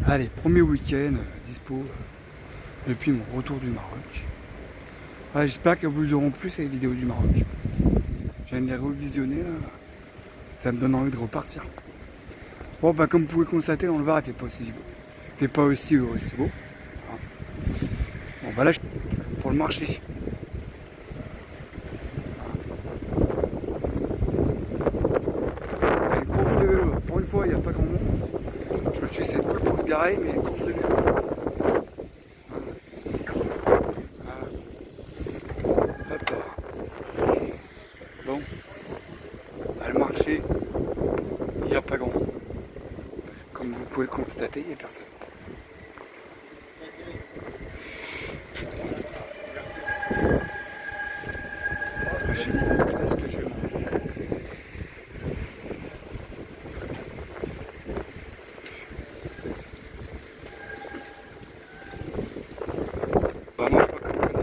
Allez, premier week-end dispo depuis mon retour du Maroc. Ouais, j'espère que vous auront plu ces vidéos du Maroc. Je viens de les revisionner là. Ça me donne envie de repartir. Bon bah comme vous pouvez constater dans le Var il fait pas aussi beau. Il fait pas aussi beau. Bon bah là pour le marché. Une course de vélo. Pour une fois il n'y a pas grand monde. Je me suis dit c'est cool pour se garer mais une course de vélo. Hop là. Bon. Le marché, il n'y a pas grand monde. Comme vous pouvez le constater, il n'y a personne. Je sais pas ce que je vais manger. Bah moi je crois que mon ami,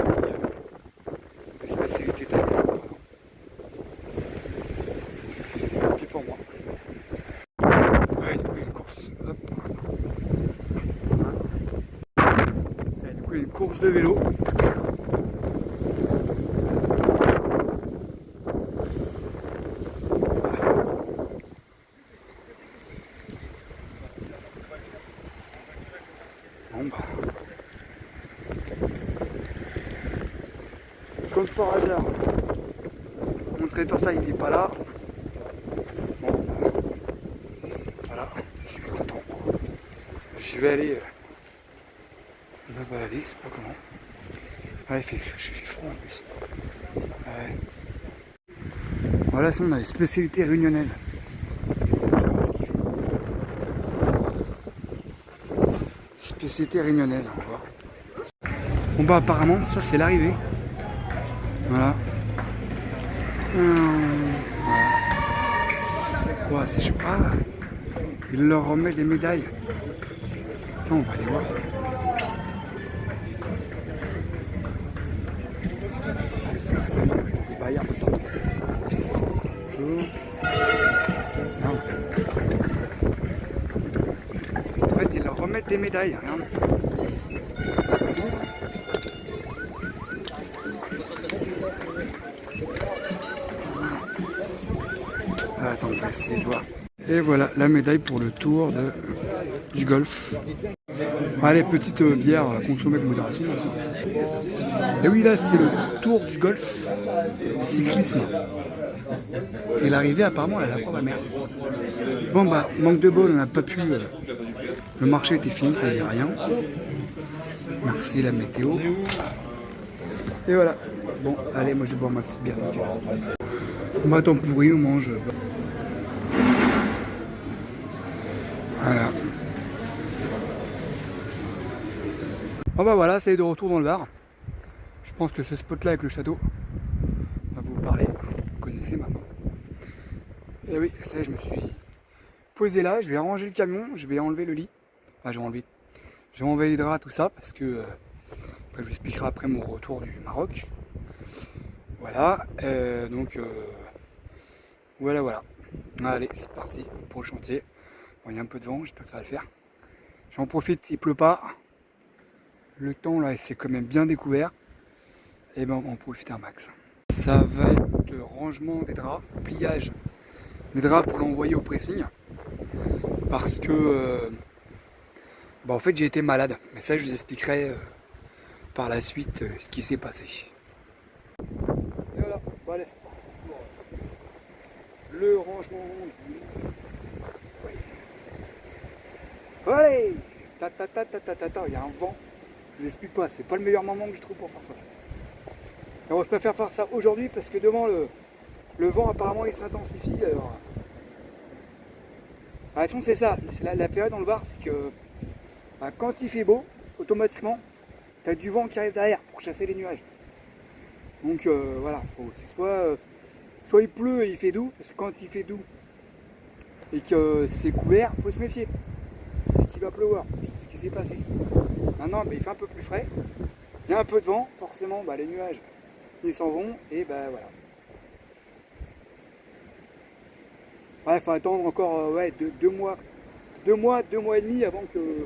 les spécialités thaïlandaises. Puis pour moi. Ouais, du coup il y a une course. Hop. Ouais, du coup il y a une course de vélo. Bon bah. Comme par hasard, mon traiteur taille il n'est pas là. Bon, voilà, je suis content. Je vais aller me balader, c'est pas comment. Ouais, il fait froid en plus. Ouais. Voilà, sinon on a les spécialités réunionnaises. Spécialité réunionnaise, on va voir. Bon bah apparemment ça c'est l'arrivée. Voilà. Voilà. Ouais, c'est chaud. Ah, il leur remet des médailles. Attends, on va aller voir. Des baillards autant. Bonjour. Non. En fait, ils leur remettent des médailles. Regarde. Attends, on va essayer de voir. Et voilà la médaille pour le tour du golf. Allez, petite bière consommée avec modération aussi. Et oui, là c'est le tour du golf cyclisme. Et l'arrivée apparemment elle a la croix mer. Bon bah, manque de bol, on n'a pas pu. Le marché était fini, il n'y avait rien. Merci la météo. Et voilà. Bon, allez, moi je vais boire ma petite bière. Bah tant pourri, on mange. Voilà. Bon bah voilà, c'est de retour dans le Var. Je pense que ce spot là avec le château va vous parler. Vous connaissez maintenant. Et oui, ça y est, je me suis posé là, je vais ranger le camion, je vais enlever le lit. Enfin, je vais enlever les draps, tout ça, parce que je vous expliquerai après mon retour du Maroc. Voilà, voilà. Allez, c'est parti pour le chantier. Bon, il y a un peu de vent, j'espère que ça va le faire. J'en profite, il pleut pas. Le temps là, c'est quand même bien découvert. Et ben, on va en profiter un max. Ça va être rangement des draps, pliage des draps pour l'envoyer au pressing. Parce que, en fait, j'ai été malade. Mais ça, je vous expliquerai par la suite ce qui s'est passé. Et voilà, bon, allez, c'est parti pour le rangement du lit. Oui. Allez, il y a un vent. Je vous explique pas, c'est pas le meilleur moment que je trouve pour faire ça. Alors, je préfère faire ça aujourd'hui parce que devant le vent apparemment il s'intensifie. Alors, attention, c'est ça, c'est la période dans le Var, c'est que quand il fait beau, automatiquement, tu as du vent qui arrive derrière pour chasser les nuages. Donc voilà, soit il pleut et il fait doux, parce que quand il fait doux et que c'est couvert, il faut se méfier. C'est qu'il va pleuvoir, c'est ce qui s'est passé. Maintenant, il fait un peu plus frais, il y a un peu de vent, forcément les nuages ils s'en vont et voilà. Ouais, il faut attendre encore ouais, 2 mois. 2 mois et demi avant que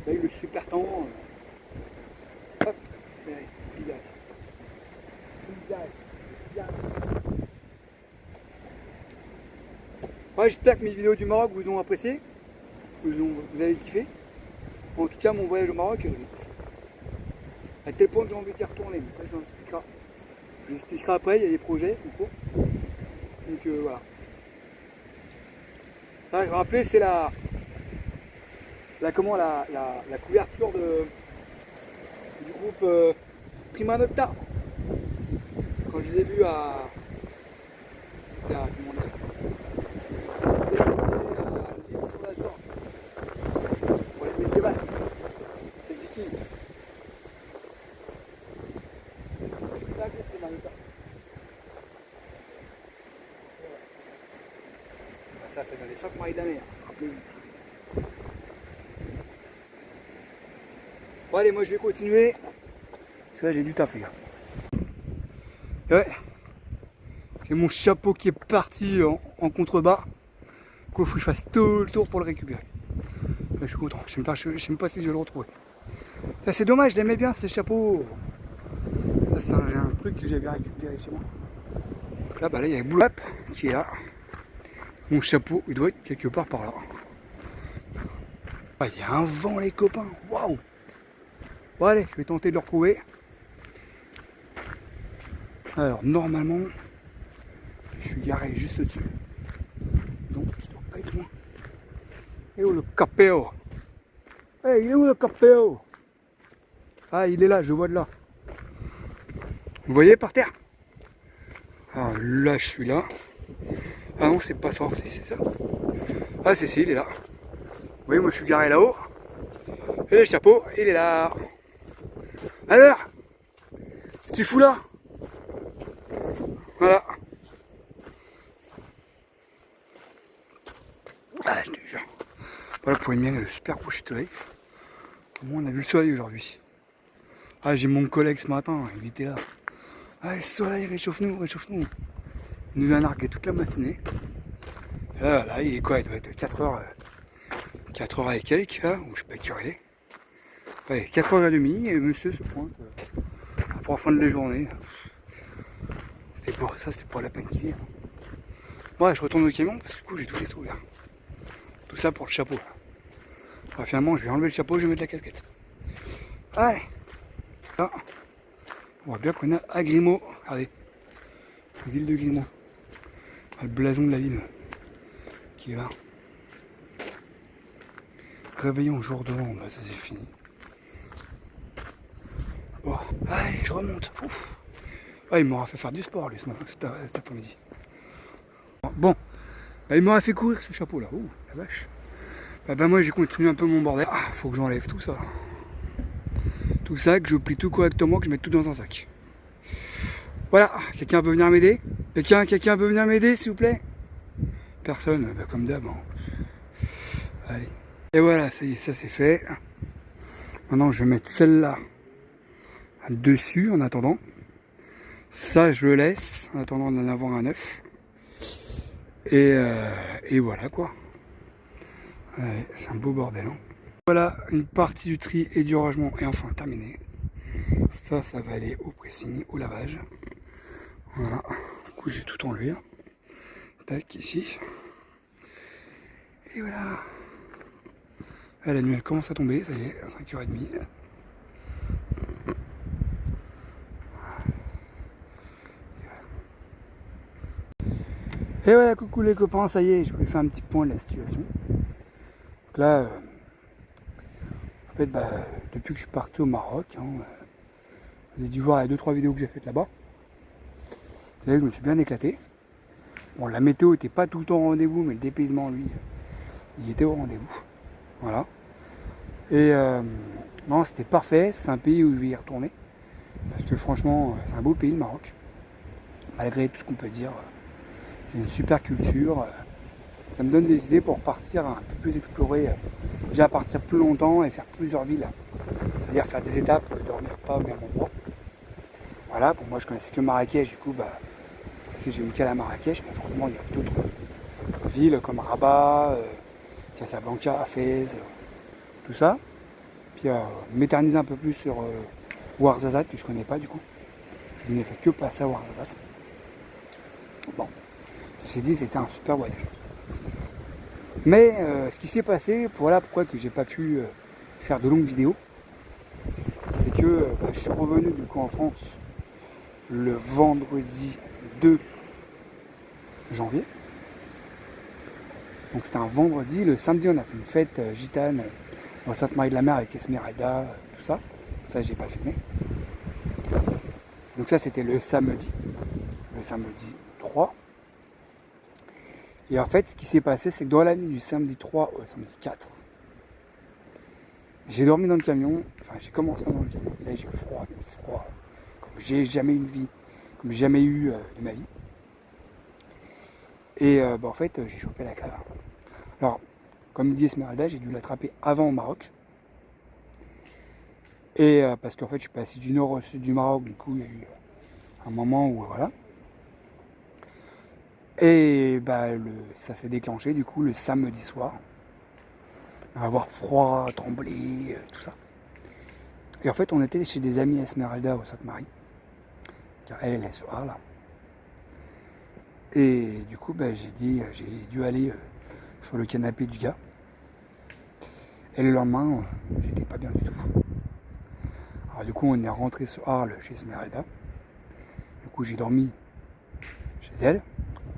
il y ait le super temps. Hop, allez, pliage. Ouais, j'espère que mes vidéos du Maroc vous ont apprécié, vous avez kiffé. En tout cas, mon voyage au Maroc, j'ai kiffé. À tel point que j'ai envie d'y retourner, mais ça je vous expliquerai. Je vous expliquerai après, il y a des projets en cours. Donc voilà. Ça, je me rappelais, c'est la couverture du groupe Prima Nocta. Quand je les ai vus à. C'était à. Comment dire. C'était à l'île sur la Sorgue. Pour les médiévales. C'est difficile. C'est là que Prima Nocta. Ça, c'est dans les 5 mailles de la mer. Rappelez-vous. Bon, allez, moi je vais continuer. Parce que là, j'ai du taf, les gars. Et ouais. J'ai mon chapeau qui est parti en contrebas. Il faut que je fasse tout le tour pour le récupérer. Là, je suis content. Je ne sais même pas si je vais le retrouver. C'est dommage, je l'aimais bien ce chapeau. C'est un truc que j'avais récupéré chez moi. Donc là, là, il y a le boulot qui est là. Mon chapeau, il doit être quelque part par là. Ah, il y a un vent, les copains. Waouh! Bon, allez, je vais tenter de le retrouver. Alors, normalement, je suis garé juste dessus. Donc, il doit pas être loin. Et où le capéo? Hey, il est où le capéo? Ah, il est là, je le vois de là. Vous voyez par terre? Ah, là, je suis là. Ah non, c'est pas ça, c'est ça. Ah, c'est il est là. Vous voyez, moi, je suis garé là-haut. Et le chapeau, il est là. Alors, si tu fous là? Voilà. Ah, je te jure. Voilà pour une mienne, le super coucher de soleil. Au moins, on a vu le soleil aujourd'hui. Ah, j'ai mon collègue ce matin, il était là. Ah, le soleil, réchauffe-nous, réchauffe-nous. Il nous a nargué toute la matinée. Et là, il est quoi? Il doit être 4h. 4h et quelques, là, ou je sais pas quelle heure il est. Ouais, 4h30, et monsieur se pointe pour la fin de la journée. C'était pour la peine qu'il y ait. Bon, je retourne au camion parce que du coup j'ai tous les sous là. Tout ça pour le chapeau. Alors, finalement, je vais enlever le chapeau, je vais mettre la casquette. Allez. Là, on voit bien qu'on a à Grimaud. Regardez. La ville de Grimaud. Le blason de la ville qui est là. Réveillon jour de l'an, bah ça c'est fini. Bon, allez, je remonte. Ouf. Ah, il m'aura fait faire du sport lui cet après-midi. Bon, bah, il m'aura fait courir ce chapeau là. Ouh, la vache. Bah moi j'ai continué un peu mon bordel. Ah, faut que j'enlève tout ça. Tout ça, que je plie tout correctement, que je mette tout dans un sac. Voilà, quelqu'un veut venir m'aider? Quelqu'un veut venir m'aider s'il vous plaît? Personne, bah, comme d'hab. Hein. Allez. Et voilà, ça y est, ça c'est fait. Maintenant je vais mettre celle-là dessus en attendant. Ça je le laisse en attendant d'en avoir un neuf. Et voilà quoi. C'est un beau bordel. Hein. Voilà, une partie du tri et du rangement est enfin terminée. Ça va aller au pressing, au lavage. Voilà. Du coup j'ai tout enlevé. Tac, ici. Et voilà. Ah, la nuit elle commence à tomber, ça y est, à 5h30. Et voilà, coucou les copains, ça y est, je vous fais un petit point de la situation. Donc là, en fait, depuis que je suis parti au Maroc, hein, vous avez dû voir les 2-3 vidéos que j'ai faites là-bas. Vous savez, je me suis bien éclaté. Bon, la météo n'était pas tout le temps au rendez-vous, mais le dépaysement, lui, il était au rendez-vous. Voilà. Et non, c'était parfait, c'est un pays où je vais y retourner. Parce que franchement, c'est un beau pays, le Maroc. Malgré tout ce qu'on peut dire. Il y a une super culture, ça me donne des idées pour partir un peu plus explorer, déjà partir plus longtemps et faire plusieurs villes, c'est-à-dire faire des étapes, dormir pas au même endroit. Voilà, pour moi je connaissais que Marrakech, du coup je me suis mis qu'à la Marrakech, mais forcément il y a villes comme Rabat, Casablanca, Fès, tout ça. Puis m'éterniser un peu plus sur Ouarzazate, que je connais pas du coup. Je n'ai fait que passer à Ouarzazate. Bon, ceci dit, c'était un super voyage. Mais ce qui s'est passé, voilà pourquoi que j'ai pas pu faire de longues vidéos, c'est que je suis revenu du coup en France le vendredi 2 janvier. Donc c'était un vendredi. Le samedi, on a fait une fête gitane en Sainte-Marie-de-la-Mer avec Esmeralda, tout ça. Ça, j'ai pas filmé. Donc ça, c'était le samedi 3. Et en fait, ce qui s'est passé, c'est que dans la nuit du samedi 3 au samedi 4, j'ai dormi dans le camion. Enfin, j'ai commencé dans le camion. Et là, j'ai eu froid, comme j'ai jamais eu de vie, comme j'ai jamais eu de ma vie. Et en fait, j'ai chopé la crève. Alors, comme dit Esmeralda, j'ai dû l'attraper avant au Maroc. Et parce qu'en fait, je suis passé du nord au sud du Maroc, du coup, il y a eu un moment où, voilà. Et ça s'est déclenché, du coup, le samedi soir. Avoir froid, trembler, tout ça. Et en fait, on était chez des amis Esmeralda au Sainte-Marie, car elle est sur Arles. Et du coup, j'ai dû aller sur le canapé du gars. Et le lendemain, j'étais pas bien du tout. Alors du coup, on est rentré sur Arles chez Esmeralda. Du coup, j'ai dormi chez elle.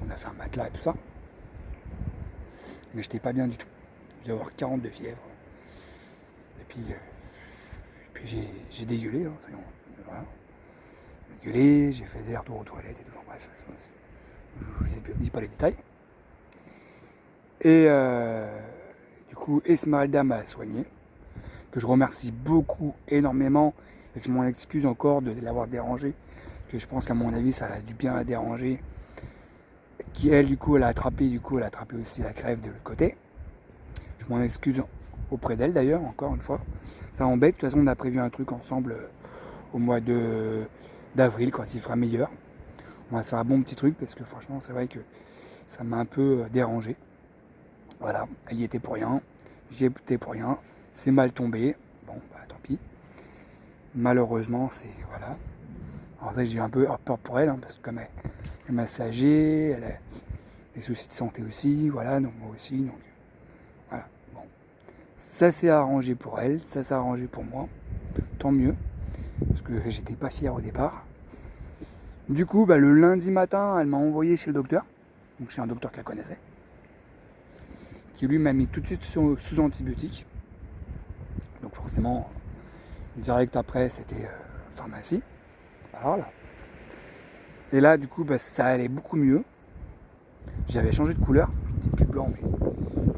On a fait un matelas et tout ça. Mais j'étais pas bien du tout. Je devais avoir 42 fièvres. Et puis j'ai dégueulé. Hein, voilà. Dégueulé, j'ai fait des allers-retours aux toilettes et tout. Bref, je ne dis pas les détails. Et du coup, Esmeralda m'a soigné. Que je remercie beaucoup, énormément. Et que je m'en excuse encore de l'avoir dérangé. Que je pense qu'à mon avis, ça a dû bien la déranger. Qui elle, du coup, elle a attrapé aussi la crève de l'autre côté. Je m'en excuse auprès d'elle d'ailleurs, encore une fois. Ça embête. De toute façon, on a prévu un truc ensemble au mois d'avril, quand il fera meilleur. On va faire un bon petit truc parce que franchement, c'est vrai que ça m'a un peu dérangé. Voilà, elle y était pour rien. J'y étais pour rien. C'est mal tombé. Bon, tant pis. Malheureusement, c'est voilà. Alors là, j'ai eu un peu peur pour elle, hein, parce que comme elle m'a âgée, elle a des soucis de santé aussi, voilà, donc moi aussi, donc voilà. Bon, ça s'est arrangé pour elle, ça s'est arrangé pour moi, tant mieux, parce que j'étais pas fier au départ. Du coup, le lundi matin, elle m'a envoyé chez le docteur, donc chez un docteur qu'elle connaissait, qui lui m'a mis tout de suite sous antibiotiques. Donc forcément, direct après, c'était pharmacie. Voilà. Et là, du coup, ça allait beaucoup mieux. J'avais changé de couleur, j'étais plus blanc, mais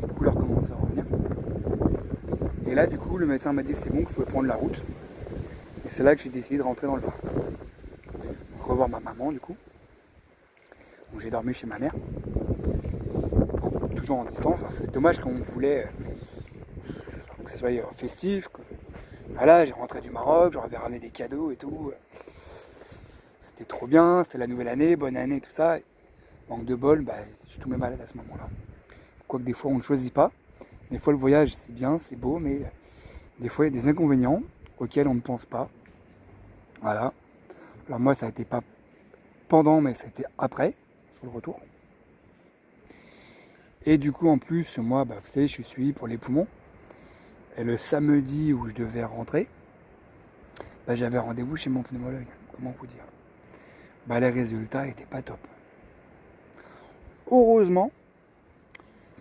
les couleurs commençaient à revenir. Et là, du coup, le médecin m'a dit que c'est bon, que je pouvais prendre la route. Et c'est là que j'ai décidé de rentrer dans le Var. Donc, revoir ma maman, du coup. Donc, j'ai dormi chez ma mère. Bon, toujours en distance. Alors, c'est dommage qu'on voulait que ce soit festif. Voilà, j'ai rentré du Maroc, j'aurais ramené des cadeaux et tout. C'était trop bien, c'était la nouvelle année, bonne année, tout ça. Manque de bol, je suis tombé malade à ce moment-là. Quoique des fois on ne choisit pas. Des fois le voyage c'est bien, c'est beau, mais des fois il y a des inconvénients auxquels on ne pense pas. Voilà. Alors moi ça a été pas pendant, mais ça a été après, sur le retour. Et du coup en plus, moi, vous savez, je suis suivi pour les poumons. Et le samedi où je devais rentrer, j'avais rendez-vous chez mon pneumologue. Comment vous dire ? Les résultats n'étaient pas top. Heureusement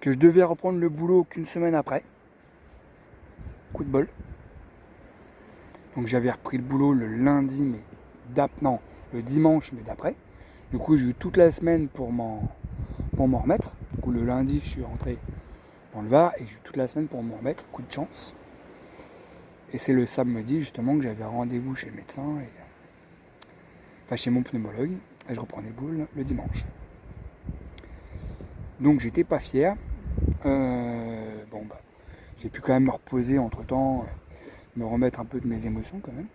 que je devais reprendre le boulot qu'une semaine après. Coup de bol. Donc j'avais repris le boulot le lundi, le dimanche, mais d'après. Du coup, j'ai eu toute la semaine pour m'en remettre. Du coup, le lundi, je suis rentré dans le Var et j'ai eu toute la semaine pour m'en remettre. Coup de chance. Et c'est le samedi, justement, que j'avais rendez-vous chez le médecin, chez mon pneumologue. Et je reprenais le boulot le dimanche. Donc, j'étais pas fier. J'ai pu quand même me reposer entre-temps, me remettre un peu de mes émotions quand même.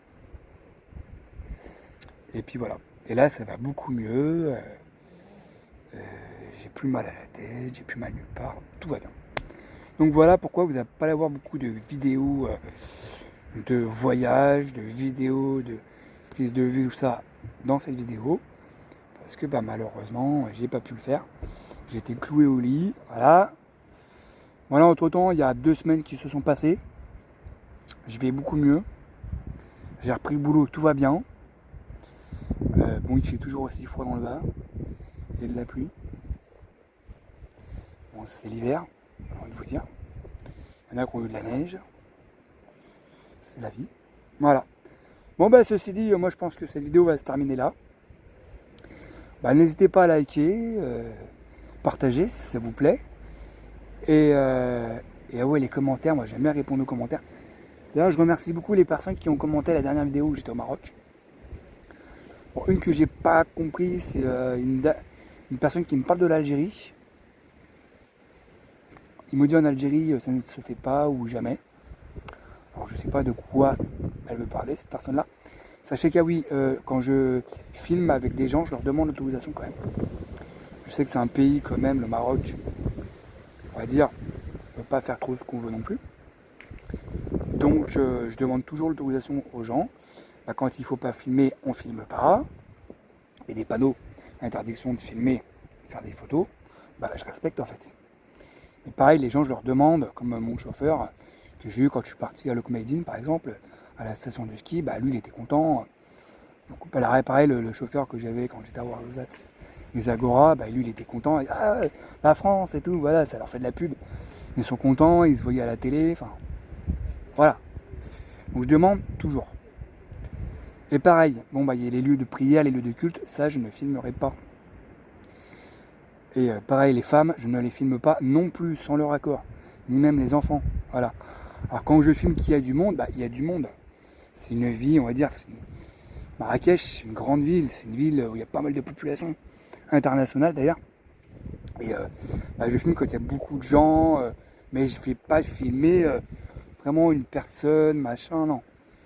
Et puis voilà. Et là, ça va beaucoup mieux. j'ai plus mal à la tête, j'ai plus mal nulle part, tout va bien. Donc voilà pourquoi vous n'allez pas avoir beaucoup de vidéos de voyage, de vidéos de prise de vue, tout ça dans cette vidéo. Parce que malheureusement, j'ai pas pu le faire. J'ai été cloué au lit, voilà. Voilà, entre temps, il y a 2 semaines qui se sont passées. Je vais beaucoup mieux. J'ai repris le boulot, tout va bien. Bon, il fait toujours aussi froid dans le Var. Il y a de la pluie. Bon, c'est l'hiver, j'ai envie de vous dire. Il y en a qui ont eu de la neige. C'est la vie. Voilà. Bon, ceci dit, moi je pense que cette vidéo va se terminer là. N'hésitez pas à liker, partager si ça vous plaît. Et ouais, les commentaires, moi j'aime bien répondre aux commentaires. D'ailleurs, je remercie beaucoup les personnes qui ont commenté la dernière vidéo où j'étais au Maroc. Bon, une que j'ai pas compris, c'est une personne qui me parle de l'Algérie. Il me dit en Algérie, ça ne se fait pas ou jamais. Alors je sais pas de quoi elle veut parler, cette personne-là. Sachez qu'il y a oui, quand je filme avec des gens, je leur demande l'autorisation quand même. Je sais que c'est un pays quand même, le Maroc, on va dire, on ne peut pas faire trop ce qu'on veut non plus. Donc je demande toujours l'autorisation aux gens. Quand il ne faut pas filmer, on ne filme pas. Il y a des panneaux, interdiction de filmer, de faire des photos. Je respecte en fait. Et pareil, les gens, je leur demande, comme mon chauffeur, que j'ai eu quand je suis parti à Lokmaïdine par exemple, à la station de ski, lui il était content. Donc, pareil, le chauffeur que j'avais quand j'étais à Ouarzazate, les Agora, lui il était content. Et, la France et tout, voilà, ça leur fait de la pub. Ils sont contents, ils se voyaient à la télé, enfin, voilà. Donc je demande toujours. Et pareil, il y a les lieux de prière, les lieux de culte, ça je ne filmerai pas. Et pareil, les femmes, je ne les filme pas non plus sans leur accord, ni même les enfants, voilà. Alors quand je filme qu'il y a du monde, il y a du monde. C'est une vie, on va dire, Marrakech, c'est une grande ville, c'est une ville où il y a pas mal de population internationale d'ailleurs. Et je filme quand il y a beaucoup de gens, mais je ne fais pas filmer vraiment une personne, machin, non.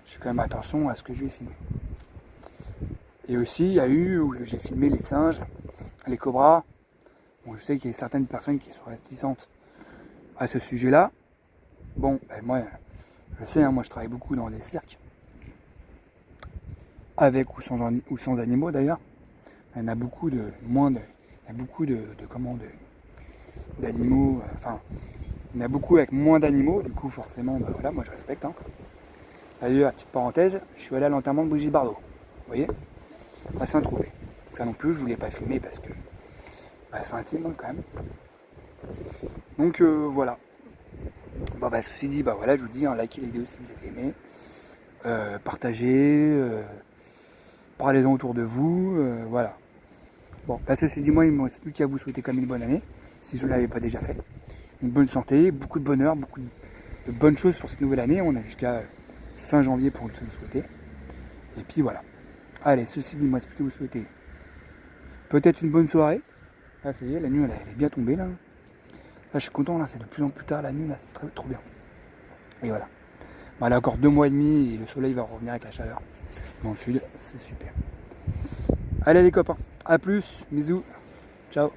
Je fais quand même attention à ce que je vais filmer. Et aussi, il y a eu où j'ai filmé les singes, les cobras. Bon, je sais qu'il y a certaines personnes qui sont réticentes à ce sujet-là. Bon, moi, je sais, moi je travaille beaucoup dans les cirques. Avec ou sans animaux d'ailleurs. Il y en a beaucoup d'animaux, il y en a beaucoup avec moins d'animaux, du coup forcément, voilà, moi je respecte. D'ailleurs, petite parenthèse, je suis allé à l'enterrement de Brigitte Bardot, vous voyez, à Saint-Tropez. Ça non plus, je voulais pas filmer parce que c'est intime quand même. Donc voilà. Ceci dit, voilà, je vous dis, likez les vidéos si vous avez aimé, partagez, parlez-en autour de vous, voilà. Ceci dit, moi, il ne me reste plus qu'à vous souhaiter quand même une bonne année, si je ne l'avais pas déjà fait. Une bonne santé, beaucoup de bonheur, beaucoup de bonnes choses pour cette nouvelle année. On a jusqu'à fin janvier pour le souhaiter. Et puis voilà. Allez, ceci dit, moi, il ne reste plus qu'à vous souhaiter peut-être une bonne soirée. Là, ça y est, la nuit, elle est bien tombée, là. Là, je suis content, là, c'est de plus en plus tard, la nuit, là, c'est trop bien. Et voilà. Là, encore 2 mois et demi, et le soleil va revenir avec la chaleur. Dans le sud, c'est super. Allez les copains, à plus, bisous, ciao.